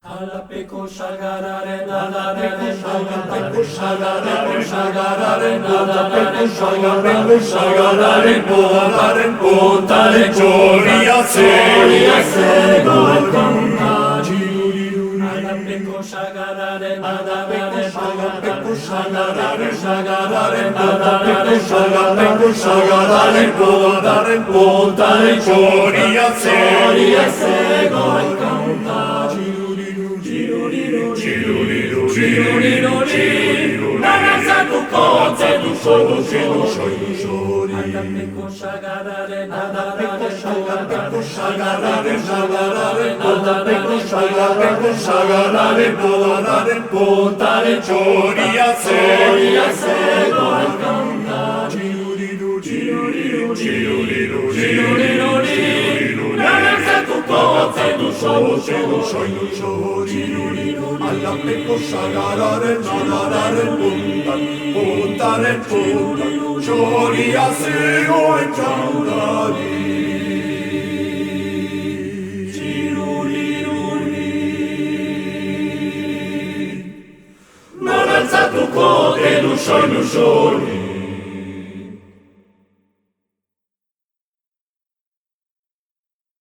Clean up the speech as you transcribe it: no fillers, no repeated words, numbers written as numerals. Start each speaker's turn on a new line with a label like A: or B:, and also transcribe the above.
A: Alapeko shagararen, alapeko shagararen, alapeko shagararen, potaren choria se goel kontari. Alapeko shagararen, alapeko shagararen, potaren choria se goel kontari. Narazatuko zedu shori. Alapeko shagararen, alapeko shagararen, potaren choria se goel kontari. Narazatuko zedu shori. Alapeko shagararen, potaren choria se goel kontari. Narazatuko zedu shori.